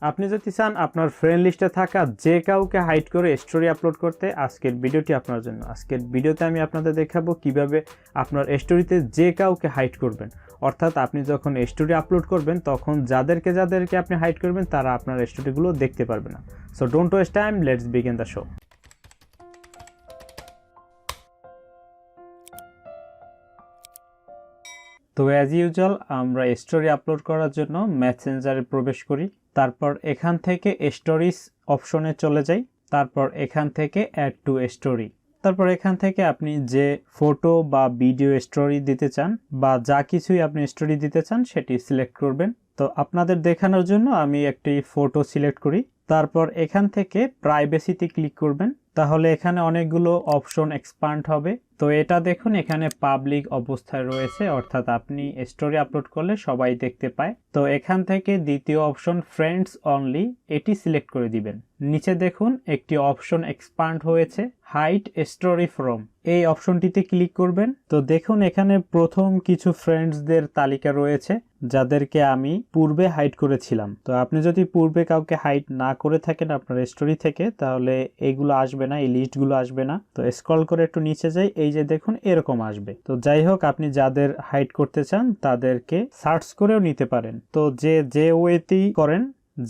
আপনি যদি চান আপনার ফ্রেন্ড লিস্টে থাকা যে কাউকে হাইড করে স্টোরি আপলোড করতে, আজকের ভিডিওটি আপনার জন্য। আজকের ভিডিওতে আমি আপনাদের দেখাবো কিভাবে আপনার স্টোরিতে যে কাউকে হাইড করবেন। অর্থাৎ আপনি যখন স্টোরি আপলোড করবেন তখন যাদেরকে আপনি হাইড করবেন তারা আপনার স্টোরিগুলো দেখতে পারবে না। So don't waste time, let's begin the show. তো অ্যাজ ইউজুয়াল আমরা স্টোরি আপলোড করার জন্য মেসেঞ্জারে প্রবেশ করি। তারপর এখান থেকে স্টোরিজ অপশনে চলে যাই। তারপর এখান থেকে অ্যাড টু স্টোরি। তারপর এখান থেকে আপনি যে ফটো বা ভিডিও স্টোরি দিতে চান বা যা কিছুই আপনি স্টোরি দিতে চান সেটি সিলেক্ট করবেন। তো আপনাদের দেখানোর জন্য আমি একটি ফটো সিলেক্ট করি। তারপর এখান থেকে প্রাইভেসিতে ক্লিক করবেন। তাহলে এখানে অনেকগুলো অপশন এক্সপান্ড হবে। তো এটা দেখুন এখানে পাবলিক অবস্থায় রয়েছে, অর্থাৎ আপনি স্টোরি আপলোড করলে সবাই দেখতে পায়। তো এখান থেকে দ্বিতীয় অপশন ফ্রেন্ডস অনলি, এটি সিলেক্ট করে দিবেন। নিচে দেখুন একটি অপশন এক্সপান্ড হয়েছে, হাইড স্টোরি ফ্রম, এই অপশনটিতে ক্লিক করবেন। তো দেখুন এখানে প্রথম কিছু ফ্রেন্ডসদের তালিকা রয়েছে যাদেরকে আমি পূর্বে হাইড করেছিলাম। তো আপনি যদি পূর্বে কাউকে হাইড না করে থাকেন আপনার স্টোরি থেকে, তাহলে এইগুলো আসবে না, এই লিস্টগুলো আসবে না। তো স্ক্রল করে একটু নিচে যাই, এই যে দেখুন এরকম আসবে। তো যাই হোক, আপনি যাদের হাইড করতে চান তাদেরকে সার্চ করেও নিতে পারেন। তো যে ওয়েতেই করেন,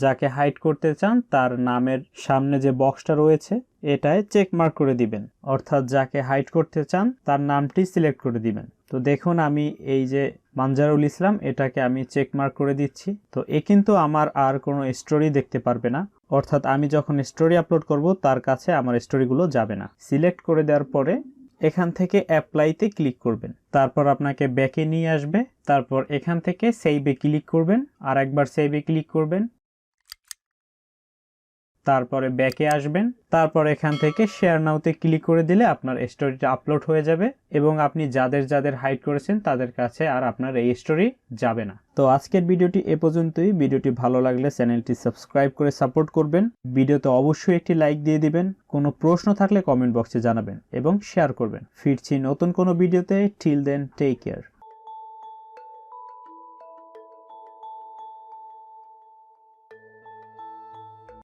যাকে হাইড করতে চান তার নামের সামনে যে বক্সটা রয়েছে এটায় চেক মার্ক করে দিবেন, অর্থাৎ যাকে হাইড করতে চান তার নামটি সিলেক্ট করে দিবেন। তো দেখুন আমি এই যে মানজারুল ইসলাম, এটাকে আমি চেক মার্ক করে দিচ্ছি। তো এ কিন্তু আমার আর কোনো স্টোরি দেখতে পারবে না, অর্থাৎ আমি যখন স্টোরি আপলোড করব তার কাছে আমার স্টোরিগুলো যাবে না। সিলেক্ট করে দেওয়ার পরে এখান থেকে অ্যাপ্লাইতে ক্লিক করবেন। তারপর আপনাকে ব্যাকে নিয়ে আসবে। তারপর এখান থেকে সেভে ক্লিক করবেন, আর একবার সেভে ক্লিক করবেন। তারপরে ব্যাকে আসবেন। তারপর এখান থেকে শেয়ার নাওতে ক্লিক করে দিলে আপনার স্টোরিটা আপলোড হয়ে যাবে এবং আপনি যাদের হাইড করেছেন তাদের কাছে আর আপনার এই স্টোরি যাবে না। তো আজকের ভিডিওটি এ পর্যন্তই। ভিডিওটি ভালো লাগলে চ্যানেলটি সাবস্ক্রাইব করে সাপোর্ট করবেন। ভিডিওতে অবশ্যই একটি লাইক দিয়ে দিবেন। কোনো প্রশ্ন থাকলে কমেন্ট বক্সে জানাবেন এবং শেয়ার করবেন। ফিরছি নতুন কোনো ভিডিওতে। Till then, take care.